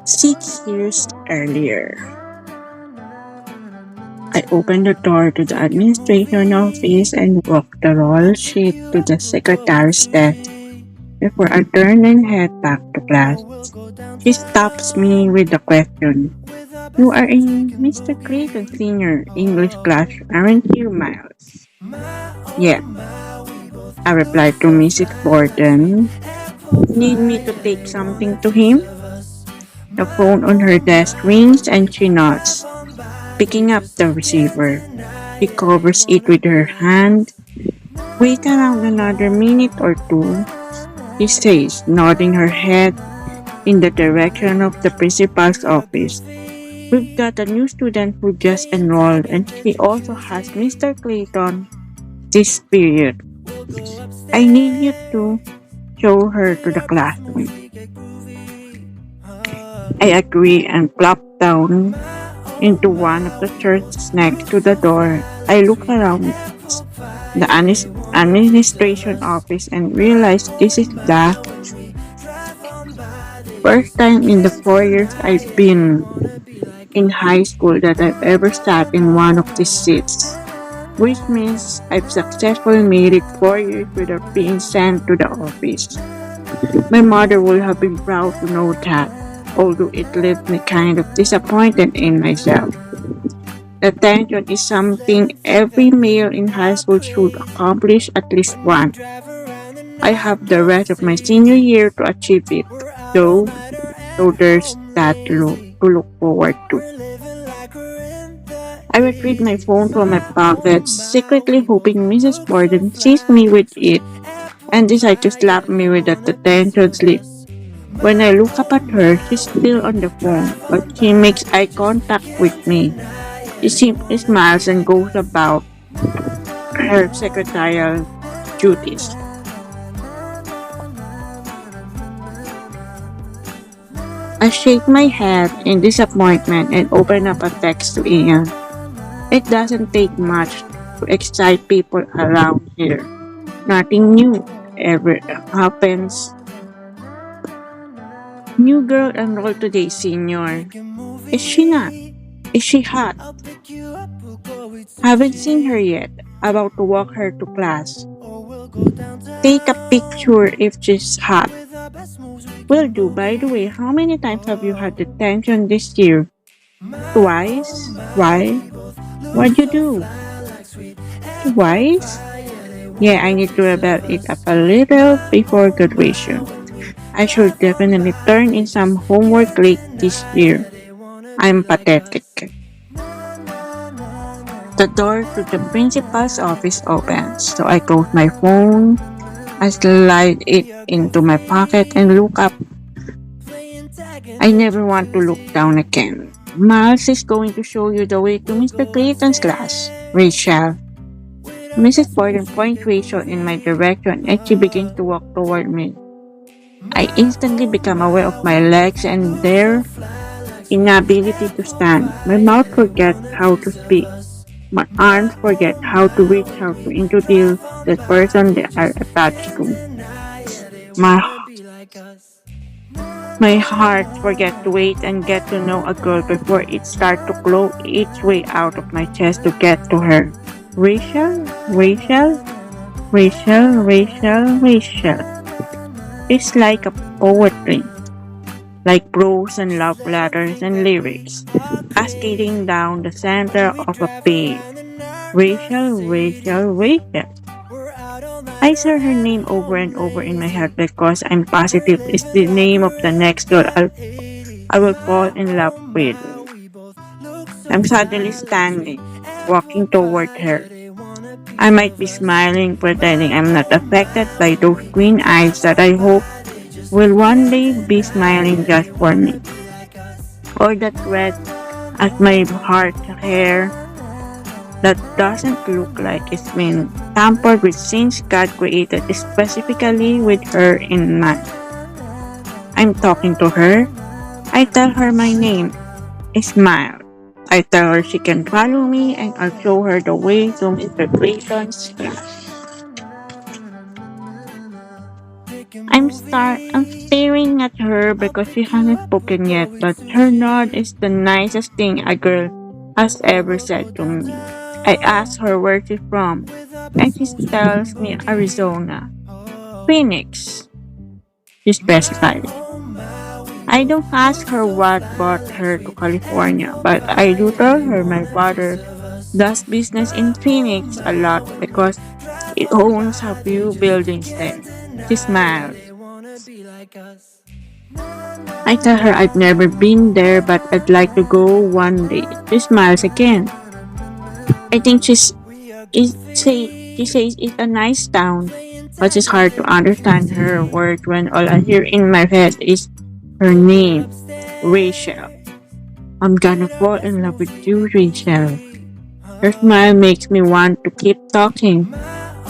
6 years earlier, I opened the door to the administration office and walked the roll sheet to the secretary's desk before I turned and head back to class. She stops me with the question, "You are in Mr. Clayton's senior English class, aren't you, Miles?" "Yeah," I replied to Mrs. Borden. "Need me to take something to him?" The phone on her desk rings and she nods, picking up the receiver. She covers it with her hand. "Wait around another minute or two," she says, nodding her head in the direction of the principal's office. "We've got a new student who just enrolled and she also has Mr. Clayton this period. I need you to show her to the classroom." I agree and plop down into one of the chairs next to the door. I look around the administration office and realize this is the first time in the 4 years I've been in high school that I've ever sat in one of these seats, which means I've successfully made it 4 years without being sent to the office. My mother would have been proud to know that, although it left me kind of disappointed in myself. Attention is something every male in high school should accomplish at least once. I have the rest of my senior year to achieve it, though, so there's that to look forward to. I retrieve my phone from my pocket, secretly hoping Mrs. Borden sees me with it and decides to slap me with that attention slip. When I look up at her, she's still on the phone, but she makes eye contact with me. She simply smiles and goes about her secretarial duties. I shake my head in disappointment and open up a text to Ian. It doesn't take much to excite people around here. Nothing new ever happens. "New girl enrolled today, senior." "Is she not? Is she hot?" "Haven't seen her yet. About to walk her to class." "Take a picture if she's hot." "Will do. By the way, how many times have you had detention this year?" "Twice." "Why?" "What'd you do?" "Twice?" "Yeah, I need to level it up a little before graduation. I should definitely turn in some homework late this year. I'm pathetic." The door to the principal's office opens, so I close my phone. I slide it into my pocket and look up. I never want to look down again. "Miles is going to show you the way to Mr. Clayton's class, Rachel." Mrs. Borden points Rachel in my direction and she begins to walk toward me. I instantly become aware of my legs and their inability to stand. My mouth forgets how to speak. My arms forget how to reach out to introduce the person they are attached to. My, my heart forgets to wait and get to know a girl before it starts to claw its way out of my chest to get to her. Rachel, Rachel, Rachel, Rachel, Rachel. It's like a poetry, like prose and love letters and lyrics, cascading down the center of a page. Rachel, Rachel, Rachel. I say her name over and over in my head because I'm positive it's the name of the next girl I will fall in love with. I'm suddenly standing, walking toward her. I might be smiling, pretending I'm not affected by those green eyes that I hope will one day be smiling just for me. Or that red as my heart hair that doesn't look like it's been tampered with since God created specifically with her in mind. I'm talking to her. I tell her my name. I smile. I tell her she can follow me and I'll show her the way to Mr. Clayton's class. I'm I'm staring at her because she hasn't spoken yet, but her nod is the nicest thing a girl has ever said to me. I ask her where she's from, and she tells me Arizona. Phoenix, she specified. I don't ask her what brought her to California, but I do tell her my father does business in Phoenix a lot because it owns a few buildings there. She smiles. I tell her I've never been there, but I'd like to go one day. She smiles again. I think she says it's a nice town, but it's hard to understand her words when all I hear in my head is her name, Rachel. I'm gonna fall in love with you, Rachel. Her smile makes me want to keep talking.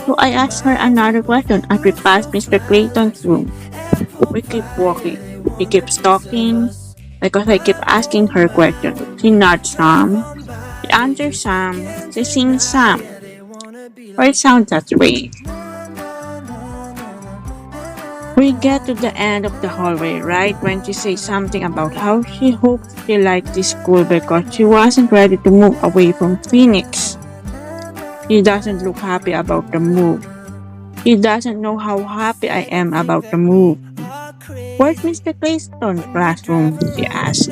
So I ask her another question as we pass Mr. Clayton's room. We keep walking. She keeps talking because I keep asking her questions. She nods some. She answers some. She sings some. Or it sounds that way. We get to the end of the hallway right when she says something about how she hopes she likes this school because she wasn't ready to move away from Phoenix. She doesn't look happy about the move. She doesn't know how happy I am about the move. Where's Mr. Clayton's classroom? She asked.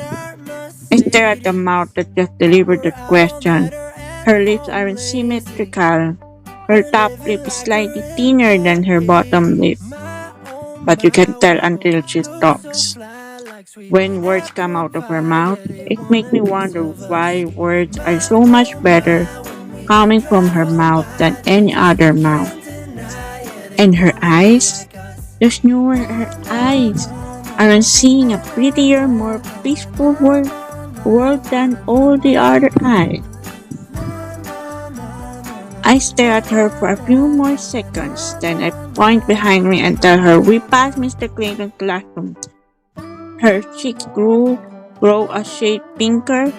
I stare at the mouth that just delivered the question. Her lips aren't symmetrical. Her top lip is slightly thinner than her bottom lip, but you can tell until she talks. When words come out of her mouth, it makes me wonder why words are so much better coming from her mouth than any other mouth. And her eyes? Just know her eyes aren't seeing a prettier, more peaceful world than all the other eyes. I stare at her for a few more seconds, then I point behind me and tell her we passed Mr. Clayton's classroom. Her cheeks grow a shade pinker,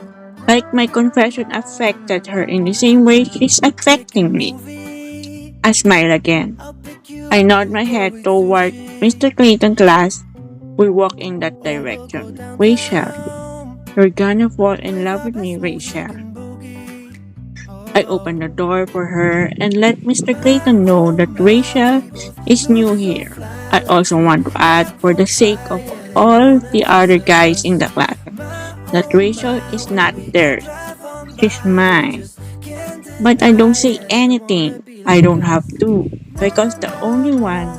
like my confession affected her in the same way she's affecting me. I smile again. I nod my head toward Mr. Clayton's class. We walk in that direction. Rachel, you're gonna fall in love with me, Rachel. I open the door for her and let Mr. Clayton know that Rachel is new here. I also want to add, for the sake of all the other guys in the class, that Rachel is not theirs. She's mine. But I don't say anything. I don't have to, because the only one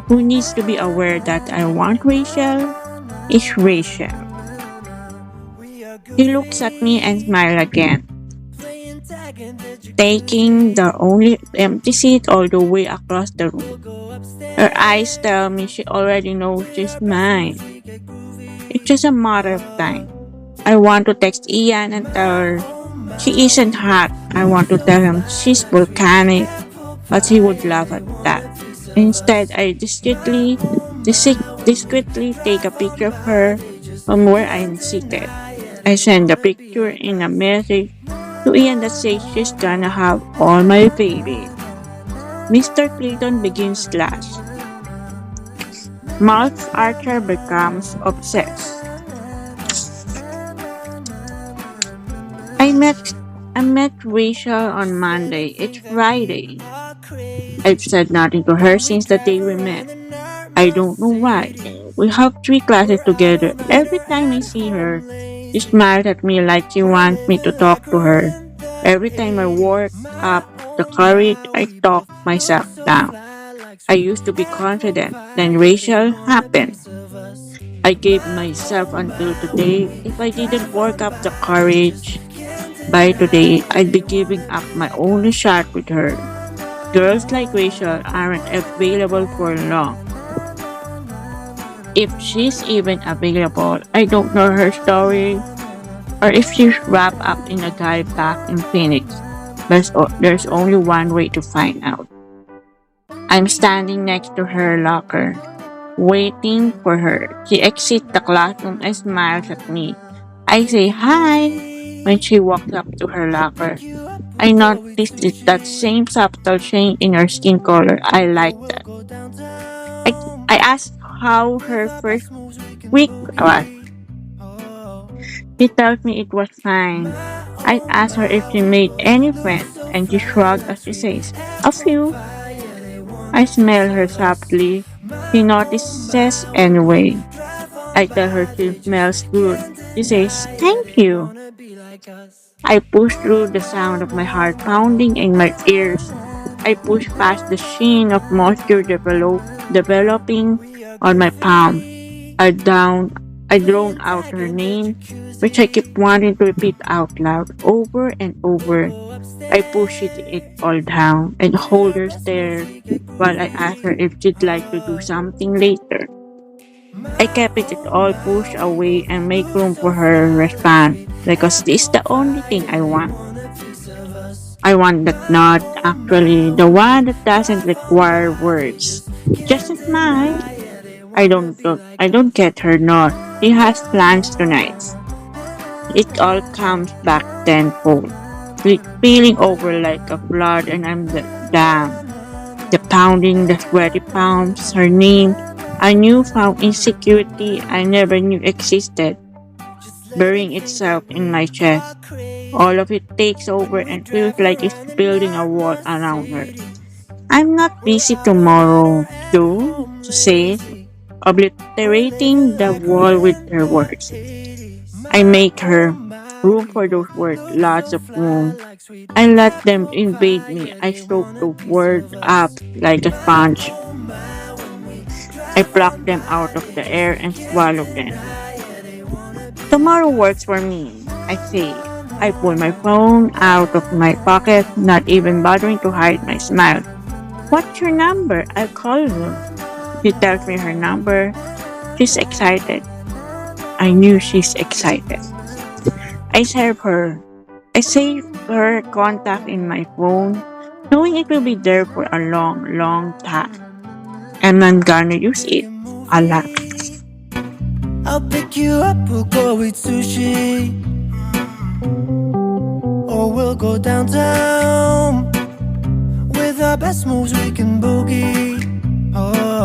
who needs to be aware that I want Rachel is Rachel. He looks at me and smiles again, taking the only empty seat all the way across the room. Her eyes tell me she already knows she's mine. It's just a matter of time. I want to text Ian and tell her she isn't hot. I want to tell him she's volcanic, but he would laugh at that. Instead, I discreetly take a picture of her from where I'm seated. I send the picture in a message to Ian that says she's gonna have all my baby. Mr. Clayton begins class. Mouth Archer becomes obsessed. I met I met Rachel on Monday. It's Friday. I've said nothing to her since the day we met. I don't know why. We have three classes together. Every time I see her, she smiles at me like she wants me to talk to her. Every time I work up the courage, I talk myself down. I used to be confident. Then Rachel happened. I gave myself until today. If I didn't work up the courage by today, I'd be giving up my only shot with her. Girls like Rachel aren't available for long. If she's even available, I don't know her story or if she's wrapped up in a guy back in Phoenix. There's only one way to find out. I'm standing next to her locker, waiting for her. She exits the classroom and smiles at me. I say hi when she walks up to her locker. I noticed that same subtle change in her skin color. I like that. I asked how her first week was. She tells me it was fine. I asked her if she made any friends, and she shrugged as she says, "A few." I smell her softly. She notices anyway. I tell her she smells good. She says, "Thank you." I push through the sound of my heart pounding in my ears. I push past the sheen of moisture developing on my palm. I down I drone out her name, which I keep wanting to repeat out loud over and over. I push it all down and hold her there while I ask her if she'd like to do something later. I kept it all pushed away and make room for her response because this is the only thing I want. I want that nod, actually, the one that doesn't require words. Just a smile. I don't get her nod. She has plans tonight. It all comes back tenfold. Feeling over like a flood and I'm the dam. The pounding, the sweaty palms, her name, a newfound insecurity I never knew existed, burying itself in my chest. All of it takes over and feels like it's building a wall around her. "I'm not busy tomorrow, though," she says, obliterating the wall with her words. I make her room for those words, lots of room. I let them invade me. I soak the words up like a sponge. I pluck them out of the air and swallow them. "Tomorrow works for me," I say. I pull my phone out of my pocket, not even bothering to hide my smile. "What's your number? I'll call you." She tells me her number. She's excited. I knew she's excited. I save her. I save her contact in my phone, knowing it will be there for a long, long time. And I'm gonna use it a lot. I'll pick you up, we'll go eat sushi, or we'll go downtown. With our best moves we can boogie. Oh,